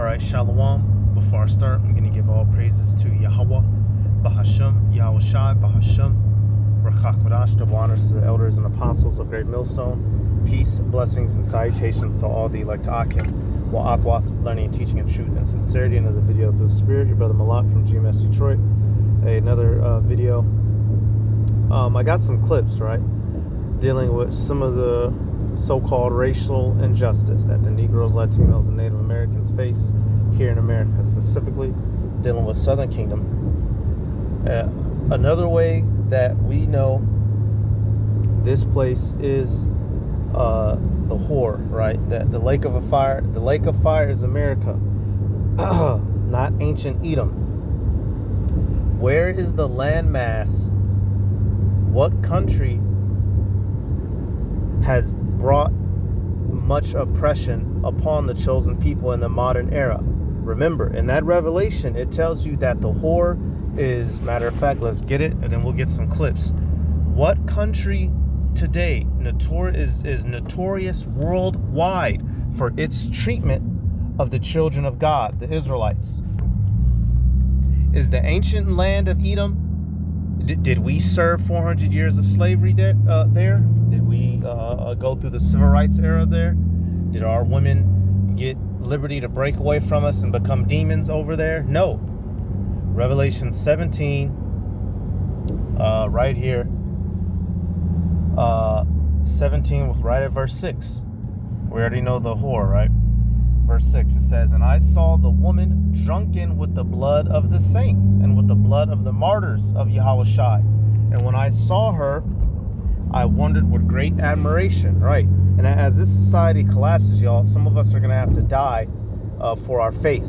Alright, Shalom. Before I start, I'm going to give all praises to Yahweh, Bahasham, Yahweh Shai, Bahasham, Rakakwadash, double honors to the elders and apostles of Great Millstone. Peace, blessings, and salutations to all the elect Akim, Wa'akwath, learning and teaching in truth and sincerity. Another video through the Spirit, your brother Malak from GMS Detroit. Another video. I got some clips, right, dealing with some of the so-called racial injustice that the Negroes, Latinos, and Native Americans face here in America, specifically dealing with Southern Kingdom. Another way that we know this place is the whore, right? That the lake of fire is America, not ancient Edom. Where is the landmass? What country has brought much oppression upon the chosen people in the modern era? Remember, in that revelation, it tells you that the whore is, matter of fact, let's get it, and then we'll get some clips. What country today is notorious worldwide for its treatment of the children of God, the Israelites? Is the ancient land of Edom? Did we serve 400 years of slavery there? Did we go through the civil rights era there? Did our women get liberty to break away from us and become demons over there? No. Revelation 17, right here, 17, right at verse 6. We already know the whore, right? Verse 6, it says, "And I saw the woman drunken with the blood of the saints and with the blood of the martyrs of Yahweh Shai. And when I saw her, I wondered with great admiration," right? And as this society collapses, y'all, some of us are going to have to die for our faith.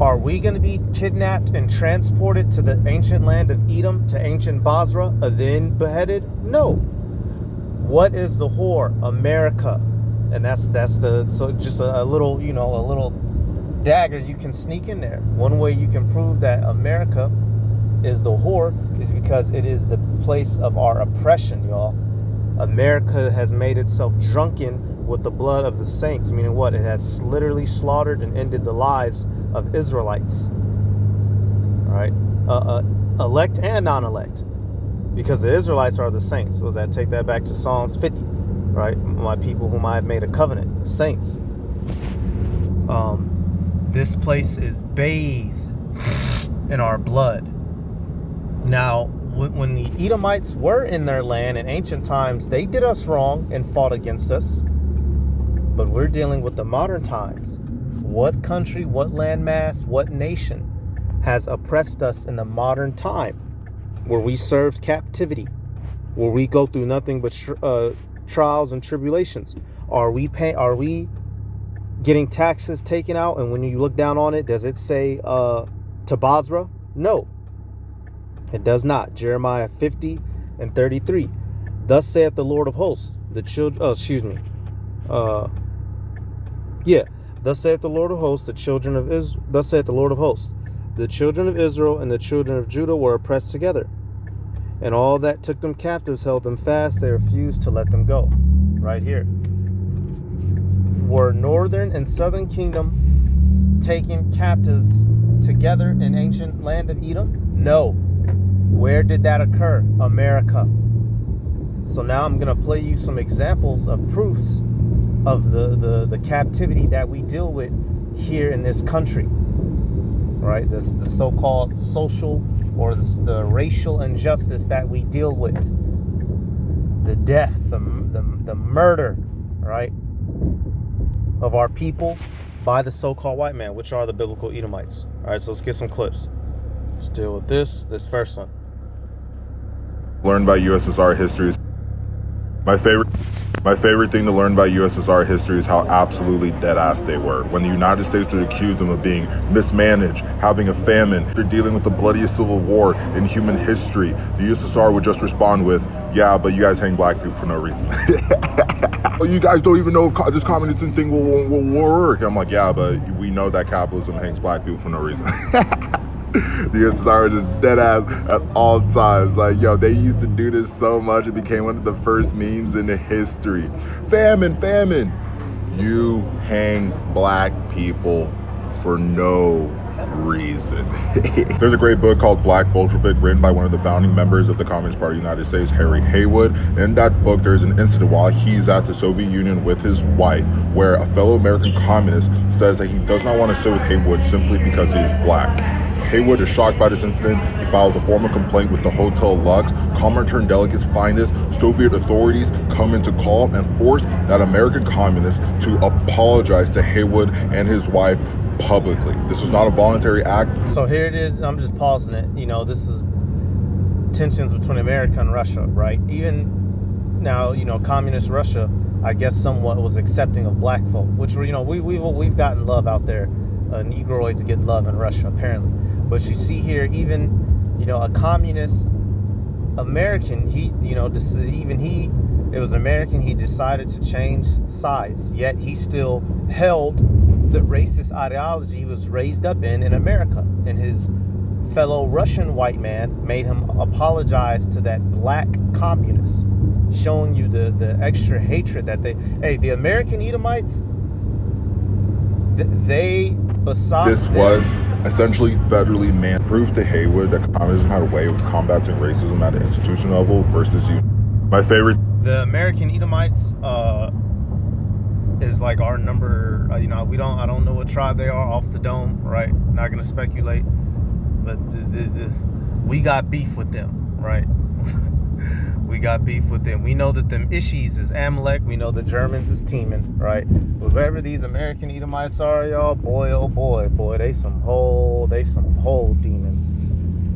Are we going to be kidnapped and transported to the ancient land of Edom, to ancient Basra, and then beheaded? No. What is the whore? America. And that's so just a little, you know, a little dagger you can sneak in there. One way you can prove that America is the whore is because it is the place of our oppression, y'all. America has made itself drunken with the blood of the saints, meaning what? It has literally slaughtered and ended the lives of Israelites. All right, elect and non-elect, because the Israelites are the saints. So that take that back to Psalms 50. Right, my people whom I have made a covenant, the saints. This place is bathed in our blood. Now, when the Edomites were in their land in ancient times, they did us wrong and fought against us. But we're dealing with the modern times. What country, what landmass, what nation has oppressed us in the modern time, where we served captivity, where we go through nothing but trials and tribulations? Are we getting taxes taken out, and when you look down on it, does it say to Basra? No, it does not. Jeremiah 50 and 33. Thus saith the Lord of hosts, the children. Thus saith the Lord of hosts, the children of Israel. Thus saith the Lord of hosts, the children of Israel and the children of Judah were oppressed together, and all that took them captives held them fast. They refused to let them go. Right here. Were northern and southern kingdom taken captives together in ancient land of Edom? No. Where did that occur? America. So now I'm going to play you some examples of proofs of the captivity that we deal with here in this country. Right? The so-called social or the racial injustice that we deal with, the death, the murder, right, of our people by the so-called white man, which are the biblical Edomites. All right, so let's get some clips. Let's deal with this first one. Learn by USSR history. My favorite thing to learn by USSR history is how absolutely dead-ass they were. When the United States would accuse them of being mismanaged, having a famine, they're dealing with the bloodiest civil war in human history, the USSR would just respond with, "Yeah, but you guys hang black people for no reason." "Well, you guys don't even know if this communism thing will work." I'm like, "Yeah, but we know that capitalism hangs black people for no reason." The USSR is just dead ass at all times. Like, yo, they used to do this so much, it became one of the first memes in the history. Famine. You hang black people for no reason. There's a great book called Black Bolshevik written by one of the founding members of the Communist Party of the United States, Harry Haywood. In that book, there's an incident while he's at the Soviet Union with his wife where a fellow American communist says that he does not want to sit with Haywood simply because he is black. Haywood is shocked by this incident. He files a formal complaint with the Hotel Lux. Comintern delegates find this. Soviet authorities come into call and force that American communist to apologize to Haywood and his wife publicly. This was not a voluntary act. So here it is. I'm just pausing it. You know, this is tensions between America and Russia, right? Even now, you know, communist Russia, I guess, somewhat was accepting of black folk, which were, you know, we've gotten love out there. Negroids get love in Russia, apparently. But you see here, even, you know, a communist American, he, you know, this, even he, it was an American, he decided to change sides, yet he still held the racist ideology he was raised up in America. And his fellow Russian white man made him apologize to that black communist, showing you the extra hatred that the American Edomites, they, besides this was essentially federally man proof to Haywood that communism had a way of combating racism at an institutional level versus you. My favorite. The American Edomites is like our number. You know, I don't know what tribe they are off the dome, right? Not gonna speculate, but we got beef with them, right? We got beef with them. We know that them Ishis is Amalek. We know the Germans is Teman, right? Whoever these American Edomites are, y'all, boy, oh boy, they some whole demons.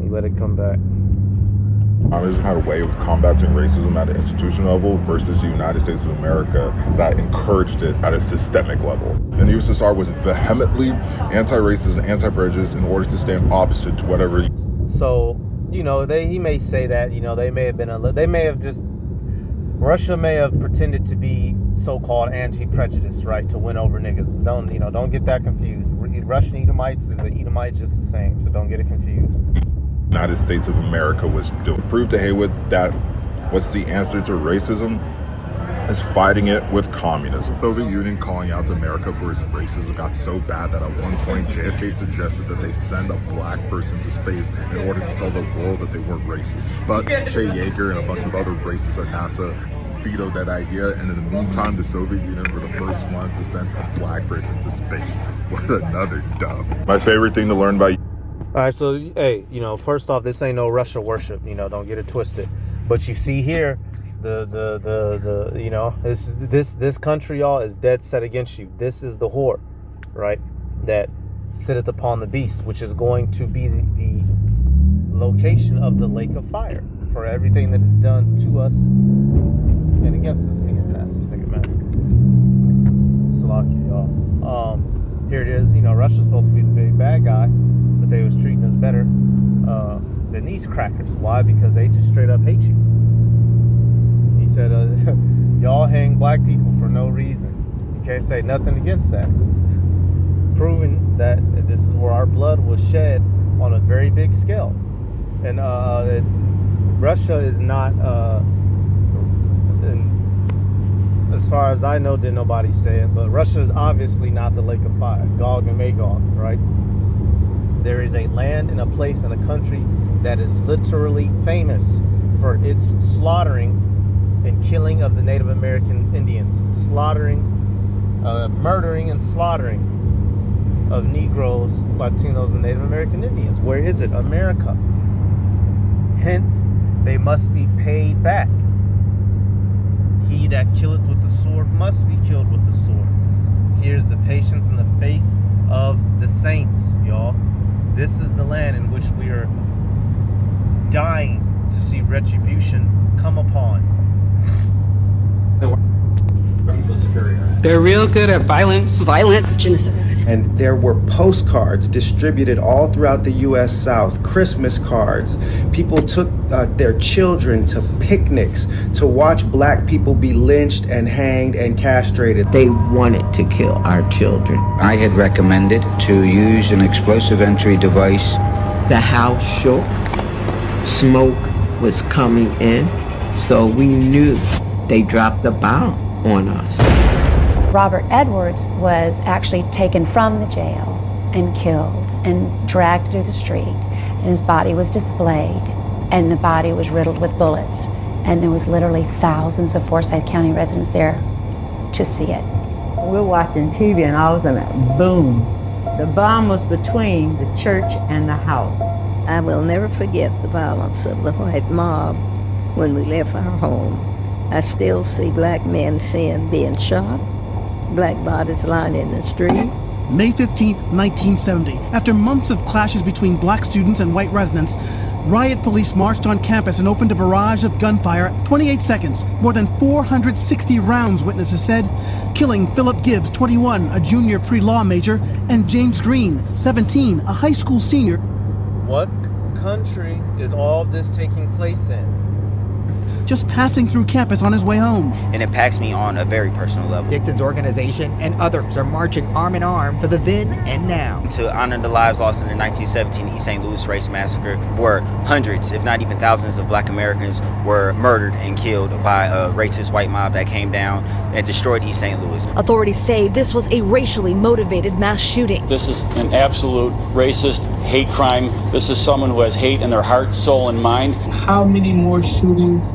You let it come back. Communism had a way of combating racism at an institutional level versus the United States of America that encouraged it at a systemic level. And the USSR was vehemently anti-racist and anti-prejudice in order to stand opposite to whatever. So, you know, he may say that, you know, Russia may have pretended to be so-called anti-prejudice, right, to win over niggas. Don't get that confused. Russian Edomites is an Edomite just the same, so don't get it confused. United States of America was doing. Proved to Haywood that what's the answer to racism is fighting it with communism. The Soviet Union calling out to America for its racism got so bad that at one point JFK suggested that they send a black person to space in order to tell the world that they weren't racist. But Che Yeager and a bunch of other racists at NASA vetoed that idea, and in the meantime the Soviet Union were the first ones to send a black person to space. What another dub. My favorite thing to learn about. All right, so, hey, you know, first off, this ain't no Russia worship, you know, don't get it twisted. But you see here, you know, this country, y'all, is dead set against you. This is the whore, right, that sitteth upon the beast, which is going to be the location of the lake of fire for everything that is done to us and against us. Nigga, pass this nigga, man. Salaki, y'all. Here it is. You know, Russia's supposed to be the big bad guy, but they was treating us better than these crackers. Why? Because they just straight up hate you. He said, y'all hang black people for no reason. You can't say nothing against that. Proving that this is where our blood was shed on a very big scale. And Russia is not, as far as I know, didn't nobody say it, but Russia is obviously not the lake of fire, Gog and Magog, right? There is a land and a place and a country that is literally famous for its slaughtering and killing of the Native American Indians, murdering and slaughtering of Negroes, Latinos, and Native American Indians. Where is it? America. Hence, they must be paid back. He that killeth with the sword must be killed with the sword. Here's the patience and the faith of the saints, y'all. This is the land in which we are dying to see retribution come upon. They're real good at violence. Genocide. And there were postcards distributed all throughout the U.S. South, Christmas cards. People took their children to picnics to watch black people be lynched and hanged and castrated. They wanted to kill our children. I had recommended to use an explosive entry device. The house shook. Smoke was coming in. So we knew they dropped the bomb on us. Robert Edwards was actually taken from the jail and killed and dragged through the street, and his body was displayed, and the body was riddled with bullets, and there was literally thousands of Forsyth County residents there to see it. We're watching TV and all of a sudden, boom. The bomb was between the church and the house. I will never forget the violence of the white mob when we left our home. I still see black men being shot, black bodies lying in the street. May 15, 1970, after months of clashes between black students and white residents, riot police marched on campus and opened a barrage of gunfire. 28 seconds, more than 460 rounds, witnesses said, killing Philip Gibbs, 21, a junior pre-law major, and James Green, 17, a high school senior. What country is all this taking place in? Just passing through campus on his way home. And it impacts me on a very personal level. Dixon's organization and others are marching arm in arm for the then and now. To honor the lives lost in the 1917 East St. Louis race massacre, where hundreds, if not even thousands of black Americans were murdered and killed by a racist white mob that came down and destroyed East St. Louis. Authorities say this was a racially motivated mass shooting. This is an absolute racist hate crime. This is someone who has hate in their heart, soul, and mind. How many more shootings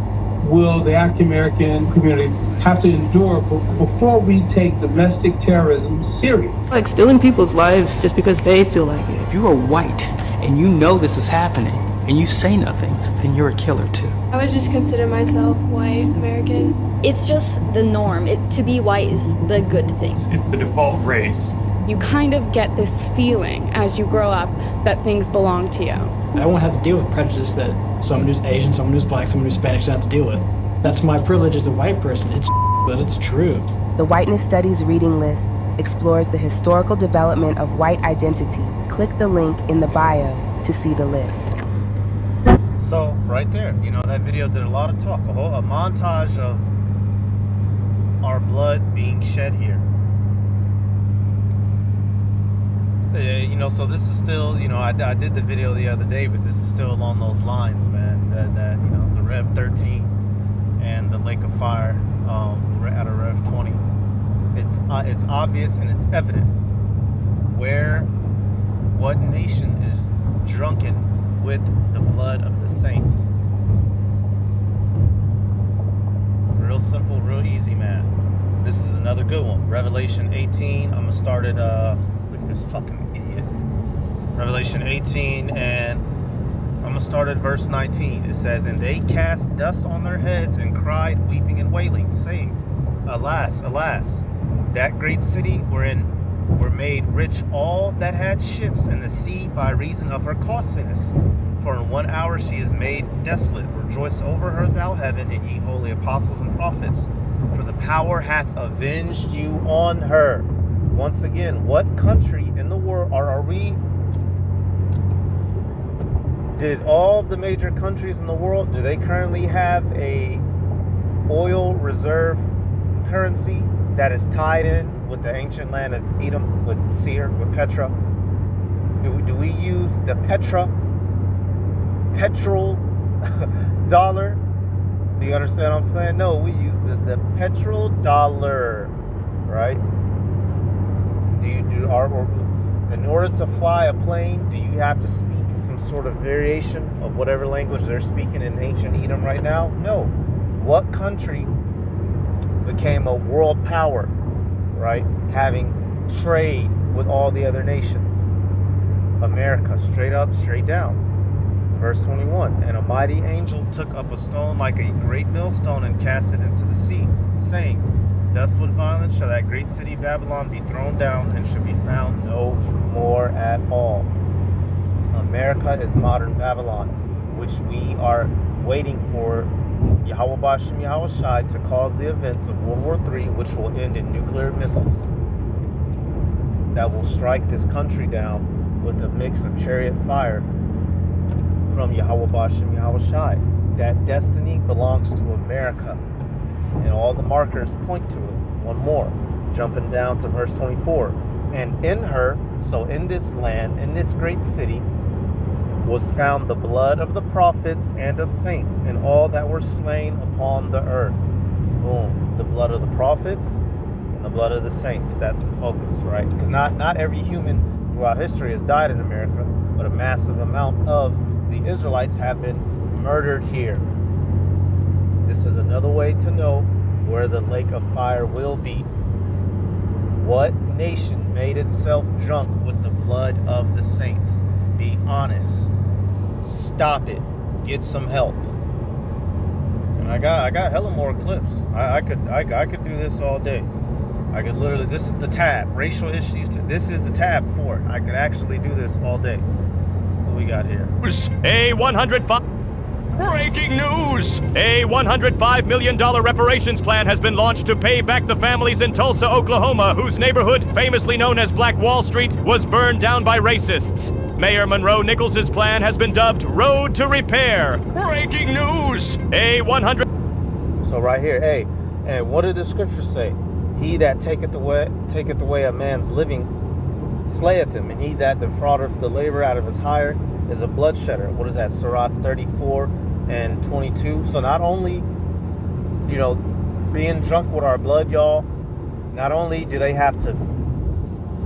will the African-American community have to endure before we take domestic terrorism serious? Like stealing people's lives just because they feel like it. If you are white and you know this is happening and you say nothing, then you're a killer too. I would just consider myself white American. It's just the norm. To be white is the good thing. It's the default race. You kind of get this feeling as you grow up that things belong to you. I won't have to deal with prejudice that someone who's Asian, someone who's black, someone who's Spanish doesn't have to deal with. That's my privilege as a white person. It's but it's true. The Whiteness Studies reading list explores the historical development of white identity. Click the link in the bio to see the list. So, right there, that video did a lot of talk. A montage of our blood being shed here. So this is still, I did the video the other day, but this is still along those lines, man. That the Rev 13 and the Lake of Fire at a Rev 20. It's obvious and it's evident what nation is drunken with the blood of the saints. Real simple, real easy, man. This is another good one. Revelation 18. I'm gonna start at look at this fucking idiot. Revelation 18, and I'm gonna start at verse 19. It says, "And they cast dust on their heads and cried, weeping and wailing, saying, Alas, alas, that great city wherein were made rich all that had ships in the sea by reason of her costliness. For in 1 hour she is made desolate. Rejoice over her, thou heaven, and ye holy apostles and prophets, for the power hath avenged you on her." Once again, what country in the world are we? Did all the major countries in the world, do they currently have a oil reserve currency that is tied in with the ancient land of Edom, with Seir, with Petra? Do we use the petrol dollar? Do you understand what I'm saying? No, we use the petrol dollar, right? In order to fly a plane, do you have to speak some sort of variation of whatever language they're speaking in ancient Edom right now? No. What country became a world power, right? Having trade with all the other nations? America, straight up, straight down. Verse 21, "And a mighty angel took up a stone like a great millstone and cast it into the sea, saying, Thus with violence shall that great city Babylon be thrown down, and shall be found no more at all." America is modern Babylon, which we are waiting for Yahweh Bashem Yahweh Shai to cause the events of World War III, which will end in nuclear missiles that will strike this country down with a mix of chariot fire from Yahweh Bashem Yahweh Shai. That destiny belongs to America, and all the markers point to it. One more, jumping down to verse 24. "And in her," so in this land, in this great city, "was found the blood of the prophets and of saints, and all that were slain upon the earth." Boom. The blood of the prophets and the blood of the saints. That's the focus, right? Because not every human throughout history has died in America, but a massive amount of the Israelites have been murdered here. This is another way to know where the lake of fire will be. What nation made itself drunk with the blood of the saints? Be honest. Stop it. Get some help. And I got hella more clips. I could do this all day. I could literally, this is the tab, racial issues. This is the tab for it. I could actually do this all day. What we got here? A 105. Breaking news! A $105 million reparations plan has been launched to pay back the families in Tulsa, Oklahoma, whose neighborhood, famously known as Black Wall Street, was burned down by racists. Mayor Monroe Nichols' plan has been dubbed Road to Repair. Breaking news! A 100. So right here, hey, and what did the scriptures say? He that taketh away a man's living slayeth him, and he that defraudeth the labor out of his hire is a bloodshedder. What is that? Sirach 34 and 22. So not only, being drunk with our blood, y'all, not only do they have to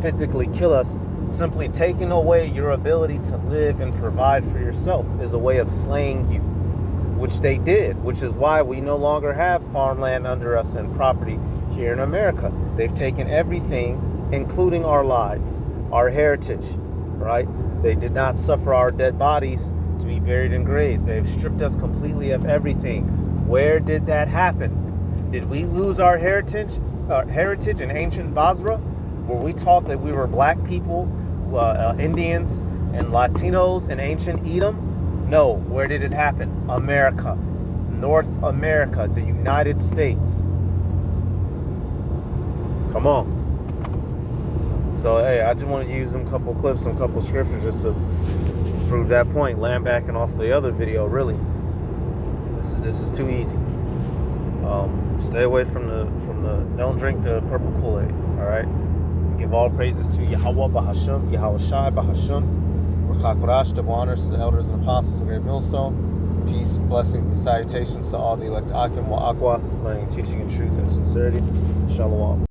physically kill us, simply taking away your ability to live and provide for yourself is a way of slaying you, which they did, which is why we no longer have farmland under us and property here in America. They've taken everything, including our lives, our heritage, right? They did not suffer our dead bodies to be buried in graves. They have stripped us completely of everything. Where did that happen? Did we lose our heritage in ancient Basra, where we taught that we were black people, Indians, and Latinos in ancient Edom? No. Where did it happen? America. North America, the United States. Come on. So, hey, I just wanted to use some couple clips, some couple scriptures just to prove that point. Lambacking off the other video, really. This is too easy. Stay away from the don't drink the purple Kool-Aid, all right? Give all praises to Yahweh Bahasham, Yahweh Shai Bahasham, Rakakorash, double honors to the elders and apostles of Great Millstone. Peace, blessings, and salutations to all the elect Akim wa Aqua, learning, teaching in truth and sincerity. Shalom.